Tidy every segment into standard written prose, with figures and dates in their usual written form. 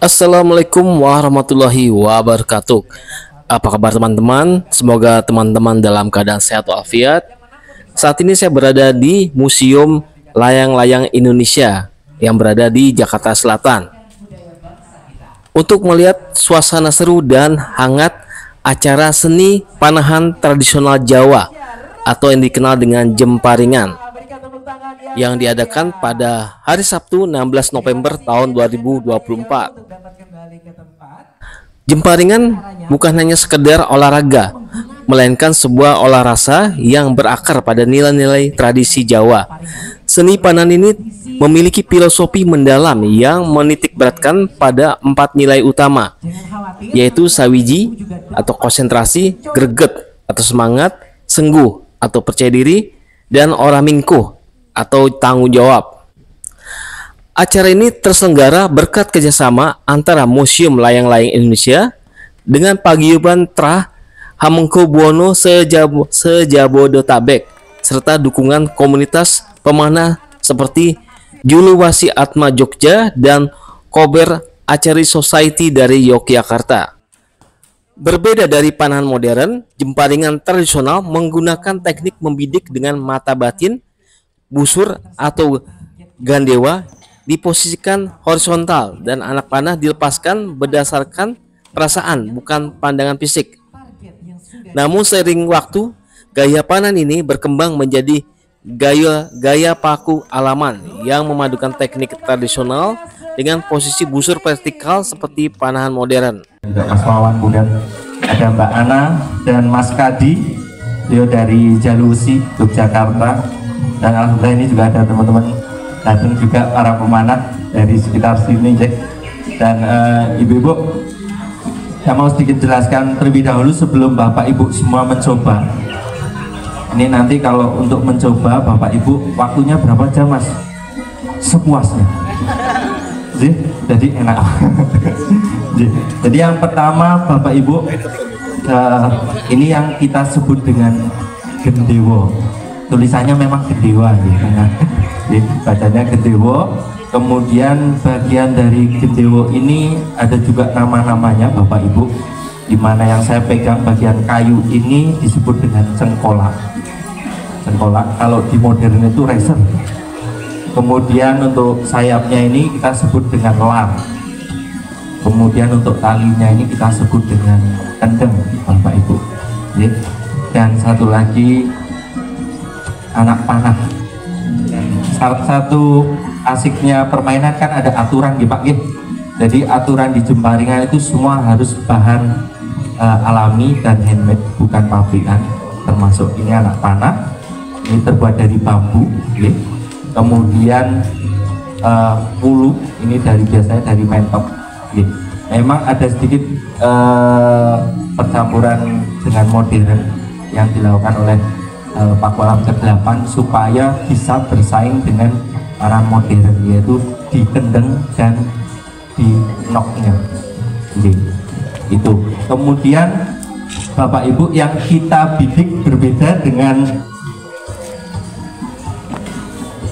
Assalamualaikum warahmatullahi wabarakatuh. Apa kabar teman-teman? Semoga teman-teman dalam keadaan sehat walafiat. Saat ini saya berada di Museum Layang-Layang Indonesia yang berada di Jakarta Selatan untuk melihat suasana seru dan hangat acara seni panahan tradisional Jawa atau yang dikenal dengan Jemparingan yang diadakan pada hari Sabtu 16 November tahun 2024. Jemparingan bukan hanya sekedar olahraga, melainkan sebuah olah rasa yang berakar pada nilai-nilai tradisi Jawa. Seni panahan ini memiliki filosofi mendalam yang menitikberatkan pada 4 nilai utama, yaitu sawiji atau konsentrasi, greget atau semangat, sengguh atau percaya diri, dan oramingkuh atau tanggung jawab. Acara ini terselenggara berkat kerjasama antara Museum Layang-Layang Indonesia dengan Paguyuban Trah Hamengkubuwono Sejabodetabek serta dukungan komunitas pemanah seperti Juluwasi Atma Jogja dan Kober Archery Society dari Yogyakarta. Berbeda dari panahan modern, jemparingan tradisional menggunakan teknik membidik dengan mata batin. Busur atau gandewa diposisikan horizontal dan anak panah dilepaskan berdasarkan perasaan bukan pandangan fisik. Namun seiring waktu, gaya panahan ini berkembang menjadi gaya paku alaman yang memadukan teknik tradisional dengan posisi busur vertikal seperti panahan modern. Mas Wawan, kemudian ada Mbak Ana dan Mas Kadi, beliau dari Jalusi, Yogyakarta. Dan alhamdulillah ini juga ada teman-teman datang juga para pemanah dari sekitar sini, Jack. Dan ibu-ibu, saya mau sedikit jelaskan terlebih dahulu sebelum Bapak Ibu semua mencoba. Ini nanti kalau untuk mencoba Bapak Ibu waktunya berapa jam, Mas? Sepuasnya. Jadi enak. Jadi yang pertama Bapak Ibu, ini yang kita sebut dengan gendewo. Tulisannya memang gendewa gitu. Nah, bacanya gendewo. Kemudian bagian dari gendewo ini ada juga nama-namanya Bapak Ibu, dimana yang saya pegang bagian kayu ini disebut dengan cengkolak. Cengkolak kalau di modern itu racer. Kemudian untuk sayapnya ini kita sebut dengan lar. Kemudian untuk talinya ini kita sebut dengan kendeng Bapak Ibu. Dan satu lagi anak panah. Salah satu asiknya permainan kan ada aturan gitu Pak. Jadi aturan di jemparingan itu semua harus bahan alami dan handmade, bukan pabrikan. Termasuk ini anak panah, ini terbuat dari bambu. Kemudian ulu ini biasanya dari mentok. Memang ada sedikit percampuran dengan modern yang dilakukan oleh Pakualam ke-8 supaya bisa bersaing dengan para modern, yaitu di kendeng dan di noknya. Itu. Kemudian Bapak Ibu, yang kita bidik berbeda dengan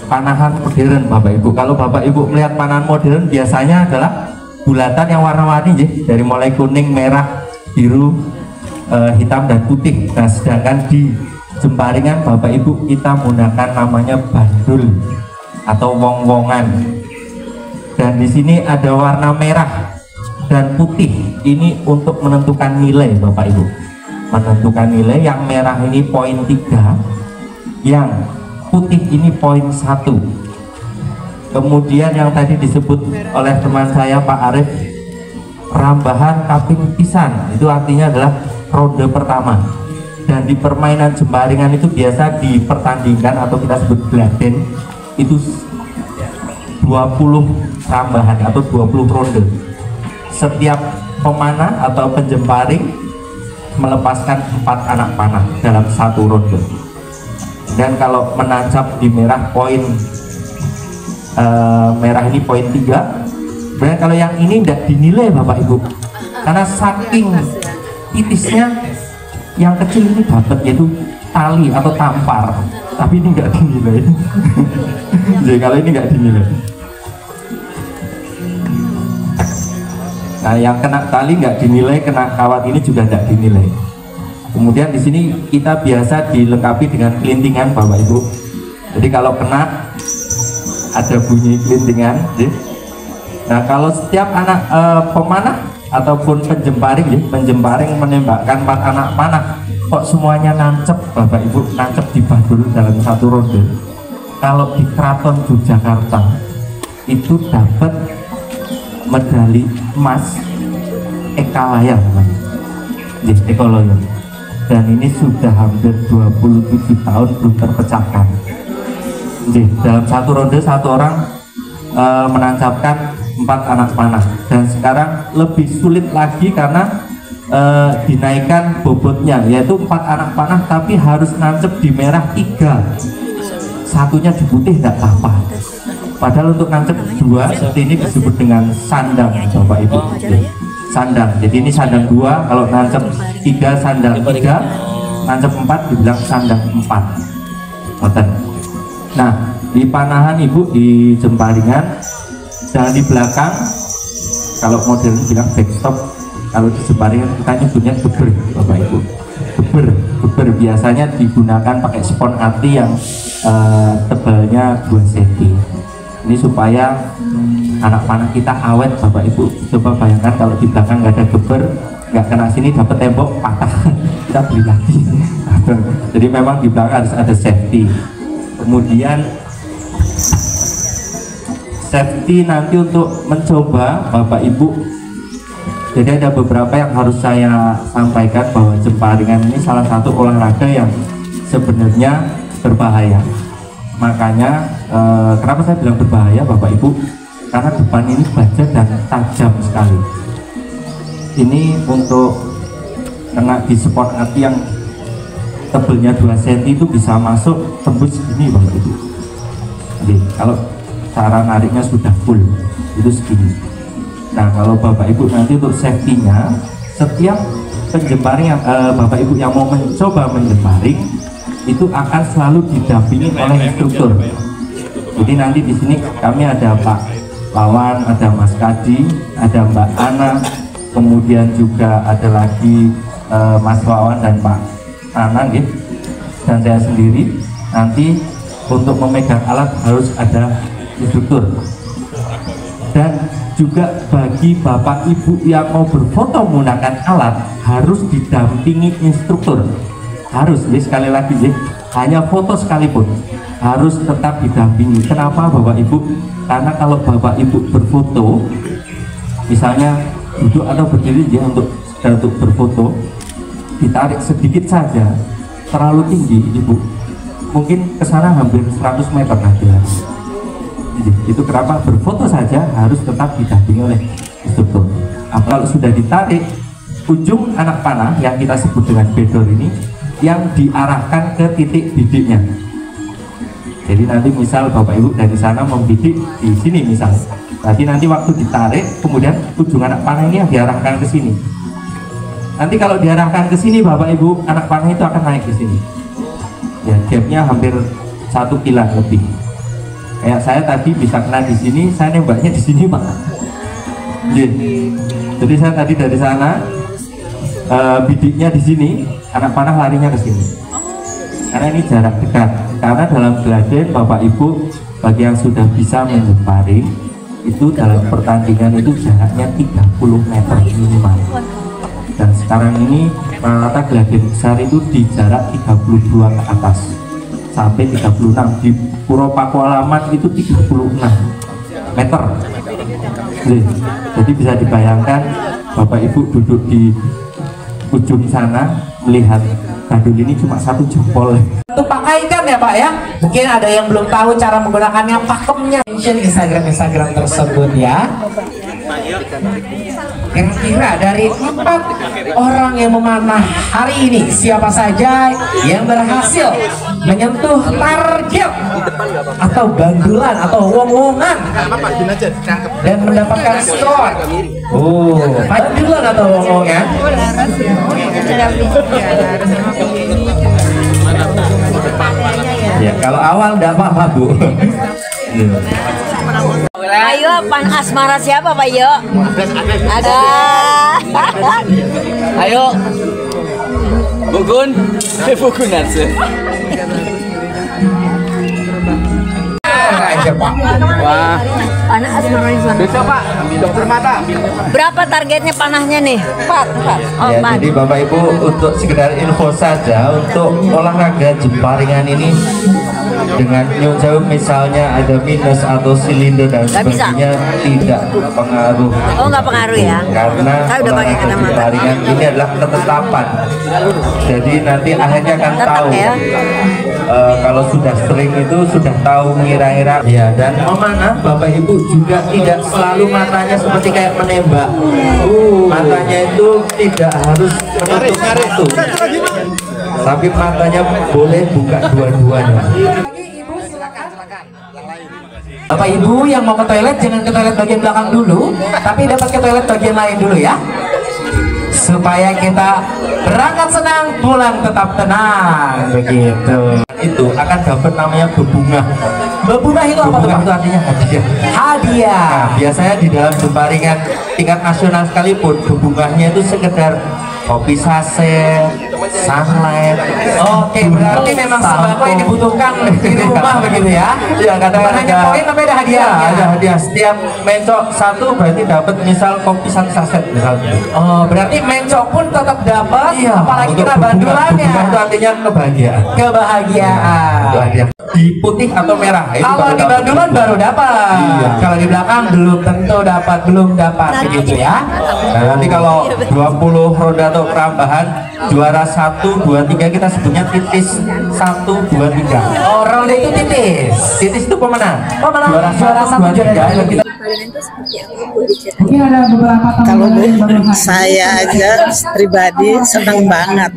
panahan modern Bapak Ibu. Kalau Bapak Ibu melihat panahan modern biasanya adalah bulatan yang warna-warni, dari mulai kuning, merah, biru, hitam dan putih. Nah, sedangkan di jemparingan Bapak Ibu kita menggunakan namanya bandul atau wong-wongan. Dan di sini ada warna merah dan putih. Ini untuk menentukan nilai Bapak Ibu. Menentukan nilai, yang merah ini poin 3, yang putih ini poin 1. Kemudian yang tadi disebut oleh teman saya Pak Arif, rambahan kaping pisan, itu artinya adalah ronde pertama. Dan di permainan jemparingan itu biasa dipertandingkan atau kita sebut gladen, itu 20 rambahan atau 20 ronde. Setiap pemanah atau penjemparing melepaskan 4 anak panah dalam 1 ronde. Dan kalau menancap di merah, poin merah ini poin 3. Dan kalau yang ini tidak dinilai Bapak Ibu, karena saking tipisnya. Yang kecil ini dapat, yaitu tali atau tampar, tapi ini nggak dinilai. Jadi kalau ini nggak dinilai. Nah, yang kena tali nggak dinilai, kena kawat ini juga nggak dinilai. Kemudian di sini kita biasa dilengkapi dengan kelintingan, Bapak Ibu. Jadi kalau kena ada bunyi kelintingan. Nah, kalau setiap anak pemanah ataupun penjemparing menembakkan 4 anak panah, kok semuanya nancep, Bapak Ibu, nancep di Badul dalam satu ronde. Kalau di Keraton Yogyakarta itu dapat medali emas Ekalaya, Ekoloyo. Dan ini sudah hampir 27 tahun belum terpecahkan. Dalam satu ronde satu orang menancapkan 4 anak panah, dan sekarang lebih sulit lagi karena dinaikkan bobotnya, yaitu 4 anak panah tapi harus nancep di merah 3, satunya di putih tidak apa. Padahal untuk nancep 2 seperti ini disebut dengan sandang, Bapak Ibu. Sandang. Jadi ini sandang 2, kalau nancep 3 sandang 3, nancep 4 dibilang sandang 4. Nah, di panahan Ibu, di jemparingan, dan di belakang, kalau modern bilang backstop, kalau di jemparingan kita nyebutnya geber, Bapak Ibu. Geber biasanya digunakan pakai spon ati yang tebalnya 2 cm. Ini supaya anak panah kita awet, Bapak Ibu. Coba bayangkan kalau di belakang nggak ada geber, nggak kena sini dapat tembok patah, kita beli lagi. Jadi memang di belakang harus ada safety. Kemudian safety nanti untuk mencoba, Bapak Ibu, jadi ada beberapa yang harus saya sampaikan, bahwa jemparingan ini salah satu olahraga yang sebenarnya berbahaya. Makanya kenapa saya bilang berbahaya, Bapak Ibu, karena depan ini baja dan tajam sekali. Ini untuk kena di spot ati yang tebelnya 2 cm itu bisa masuk tembus segini, Bapak Ibu. Jadi kalau cara nariknya sudah full itu segini. Nah, kalau Bapak Ibu nanti untuk safety-nya, setiap penjemparing yang Bapak Ibu yang mau mencoba menjemparing itu akan selalu didampingi oleh instruktur. Jadi nanti di sini kami ada Pak Wawan, ada Mas Kadi, ada Mbak Ana, kemudian juga ada lagi Mas Wawan dan Pak Ana, gitu, dan saya sendiri. Nanti untuk memegang alat harus ada instruktur. Dan juga bagi Bapak Ibu yang mau berfoto menggunakan alat harus didampingi instruktur. Harus, sekali lagi, hanya foto sekalipun harus tetap didampingi. Kenapa, Bapak Ibu? Karena kalau Bapak Ibu berfoto, misalnya duduk atau berdiri untuk berfoto, ditarik sedikit saja terlalu tinggi, Ibu, mungkin ke sana hampir 100 meter nanti. Itu kenapa berfoto saja harus tetap didampingi oleh instruktur. Kalau sudah ditarik, ujung anak panah yang kita sebut dengan bedor ini yang diarahkan ke titik bidiknya. Jadi nanti misal Bapak Ibu dari sana membidik di sini misal, berarti nanti waktu ditarik, kemudian ujung anak panah ini yang diarahkan ke sini. Nanti kalau diarahkan ke sini, Bapak Ibu, anak panah itu akan naik ke sini. Ya, gapnya hampir 1 kilo lebih. Kayak saya tadi bisa kena di sini, saya nembaknya di sini, Pak. Jadi saya tadi dari sana, bidiknya di sini, anak panah larinya ke sini. Karena ini jarak dekat. Karena dalam geladen, Bapak Ibu, bagi yang sudah bisa menjemparing, itu dalam pertandingan itu jaraknya 30 meter minimal. Dan sekarang ini rata-rata geladen besar itu di jarak 32 ke atas sampai 36. Di Puro Pakualaman itu 36 meter. Jadi bisa dibayangkan Bapak Ibu duduk di ujung sana melihat Badul ini cuma 1 jempol. Untuk pakaikan ya Pak ya, mungkin ada yang belum tahu cara menggunakannya, pakemnya. Instagram tersebut ya. Kira-kira dari 4 orang yang memanah hari ini, siapa saja yang berhasil menyentuh target atau bandulan atau wong-wongan dan mendapatkan skor? Bandulan atau wong-wongan? Ya, kalau awal enggak apa-apa, Bu. Ayo, pan asmara siapa Pak Yo? Ada. Ayo, Bugun, Bugun aja. Wah, Panah asmara di sana. besok Pak, dokter mata. Berapa targetnya panahnya nih? 4. Oh, Ya, 4. jadi Bapak Ibu untuk sekedar info saja untuk olahraga jemparingan ini dengan nyun sewu misalnya ada minus atau silinder dan Nggak bisa? sebagainya tidak pengaruh. Oh, nggak pengaruh ya? Karena Saya udah pakai olahraga kacamata. jemparingan ini adalah ketetapan. Jadi nanti akhirnya akan Tetap tahu. ya? Kalau sudah sering itu sudah tahu mengira-ngira ya, dan memanah Bapak Ibu juga tidak selalu matanya seperti kayak menembak. Matanya itu tidak harus menutup satu, tapi matanya boleh buka dua-duanya. Bapak Ibu yang mau ke toilet jangan ke toilet bagian belakang dulu, tapi dapat ke toilet bagian lain dulu ya. Supaya kita berangkat senang, pulang tetap tenang, begitu. Itu akan dapat namanya bebungah. Bebungah itu apa tuh Bebungah Pak? itu artinya hadiah. Hadiah. Nah, biasanya di dalam jemparingan tingkat nasional sekalipun bebungahnya itu sekedar kopi saset, sunlight. Oke, berarti memang sembako yang dibutuhkan di rumah begitu ya? Ya, kadang Bukan hanya poin tapi ada hadiah. Ya, ada hadiah. Setiap mencok satu berarti dapat misal kopi satu saset misalnya. Oh, berarti mencok pun tetap dapat, apalagi Untuk kena bebungah. bandulannya. Bebungah itu artinya kebahagiaan. Kebahagiaan. Itu hadiah. Di putih atau merah. Itu Kalau baru di dapat. bandulan baru dapat. Iya. Kalau di belakang belum tentu dapat, belum dapat begitu ya. Nah, nanti kalau 20 roda atau perambahan juara 1, 2, 3 kita sebutnya titis 1, 2, 3. Oh, ronde itu titis. Titis itu pemenang. Pemenang. Juara Juara 1, satu, 2, juara 3. dua. Kita Mungkin ada beberapa Kalau saya aja pribadi senang banget.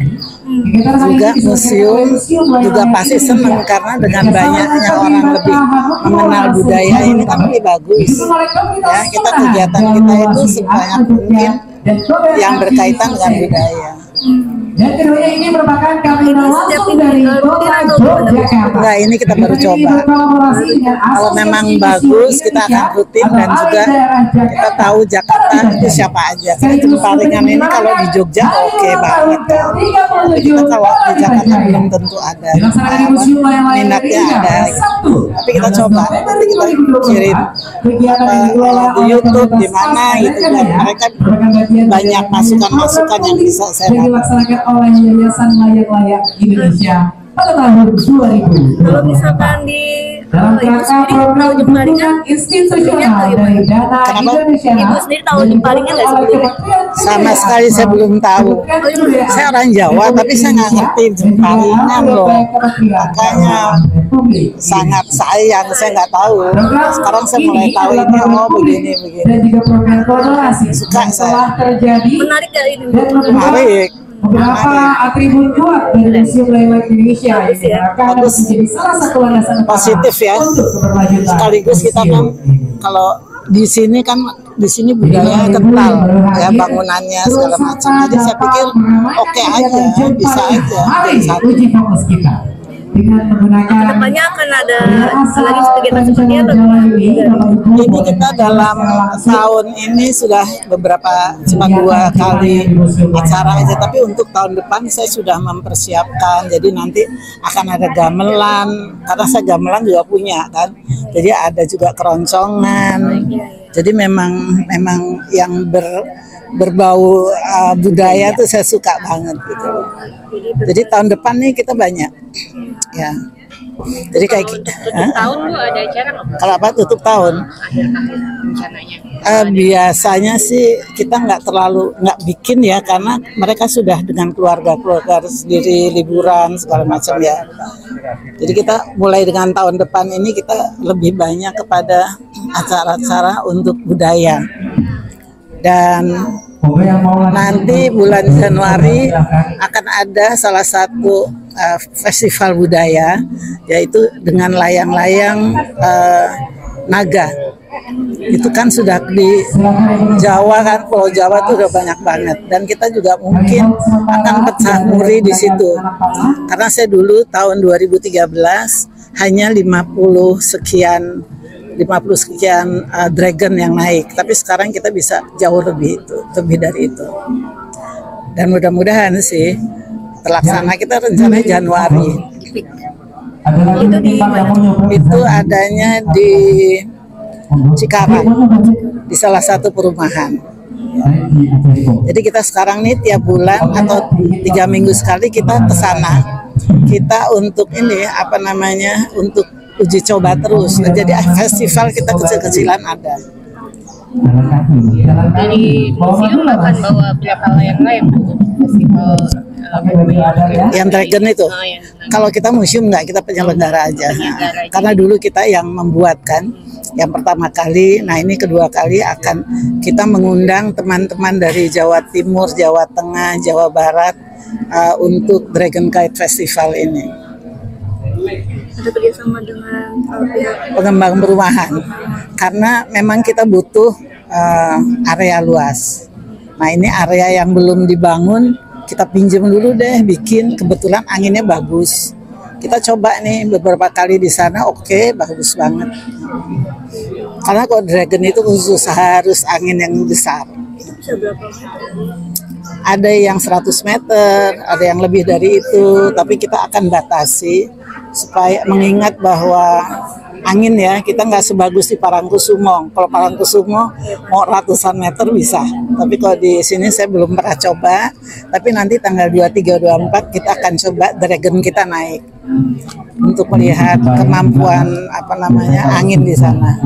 Juga museum juga pasti senang karena dengan banyaknya orang lebih mengenal budaya ini kan lebih bagus. Ya, kita kegiatan kita itu sebanyak mungkin yang berkaitan dengan budaya. Dan keduanya ini merupakan kabinet langsung dari Kota Yogyakarta. Enggak, ini kita baru coba. Kalau memang bagus kita akan rutin dan juga kita tahu Jakarta itu siapa aja. Karena jemparingan ini kalau di Jogja oke banget. Tapi kita kalau di Jakarta belum tentu ada. Minatnya ada. Tapi kita coba, nanti kita kirim di YouTube di mana gitu dan mereka banyak masukan-masukan yang bisa saya dapat. Oleh Yayasan Layak-Layak Indonesia pada tahun 2000. Kalau misalkan di Dalam Ibu rangka sendiri program tahu jemparingan dukungan institusional dari Dana Indonesia. Ibu sendiri tahu jemparingan nggak sebetulnya? Sama sekali saya belum tahu. Saya orang Jawa tapi saya nggak ngerti jemparingan loh. Makanya sangat sayang saya nggak tahu. Sekarang saya mulai tahu ini oh begini. Dan juga program kolaborasi Suka yang telah terjadi Menarik ya ini. dan membuat Menarik. beberapa atribut kuat dari Museum Layak Indonesia yang diharapkan Bagus. menjadi salah satu landasan utama Positif ya. untuk keberlanjutan Sekaligus kita kan kalau di sini kan budaya kental ya bangunannya segala macam. Jadi saya pikir oke aja, bisa aja. Mari Satu. uji fokus kita dengan menggunakan Kedepannya akan ada lagi kegiatan seperti apa? Ini kita dalam tahun ini sudah beberapa cuma 2 kali acara aja, tapi untuk tahun depan saya sudah mempersiapkan. Jadi nanti akan ada gamelan, karena saya gamelan juga punya kan. Jadi ada juga keroncongan. Jadi memang yang berbau budaya tuh saya suka banget gitu. Jadi tahun depan nih kita banyak, ya. Jadi kayak Tahun tuh ada acara nggak? kalau apa tutup tahun? Rencananya. Biasanya sih kita nggak bikin ya karena mereka sudah dengan keluarga sendiri liburan segala macam ya. Jadi kita mulai dengan tahun depan ini kita lebih banyak kepada acara-acara untuk budaya. Dan nanti bulan Januari akan ada salah satu festival budaya yaitu dengan layang-layang naga. Itu kan sudah di Jawa kan, Pulau Jawa itu udah banyak banget dan kita juga mungkin akan pecah muri di situ. Karena saya dulu tahun 2013 hanya 50 sekian 50 sekian dragon yang naik, tapi sekarang kita bisa jauh lebih dari itu. Dan mudah-mudahan sih terlaksana, kita rencana Januari. Itu adanya di Cikarang, di salah satu perumahan. Jadi kita sekarang nih tiap bulan atau 3 minggu sekali kita ke sana. Kita untuk ini untuk uji coba terus. Jadi festival kita kecil-kecilan ada. Dari museum akan bawa berapa layang untuk festival yang dragon itu. Kalau kita museum nggak, kita penyelenggara aja. Karena dulu kita yang membuat kan, yang pertama kali. Nah ini kedua kali akan kita mengundang teman-teman dari Jawa Timur, Jawa Tengah, Jawa Barat untuk Dragon Kite Festival ini. Ada kerjasama dengan Pengembang perumahan, karena memang kita butuh area luas. Nah ini area yang belum dibangun, kita pinjam dulu deh, bikin. Kebetulan anginnya bagus. Kita coba nih beberapa kali di sana, oke, bagus banget. Karena kalau dragon itu khusus harus angin yang besar. Ada yang 100 meter, ada yang lebih dari itu, tapi kita akan batasi supaya mengingat bahwa angin ya, kita nggak sebagus di Parangkusumo. Kalau Parangkusumo mau ratusan meter bisa, tapi kalau di sini saya belum pernah coba. Tapi nanti tanggal 23, 24 kita akan coba dragon kita naik untuk melihat kemampuan angin di sana.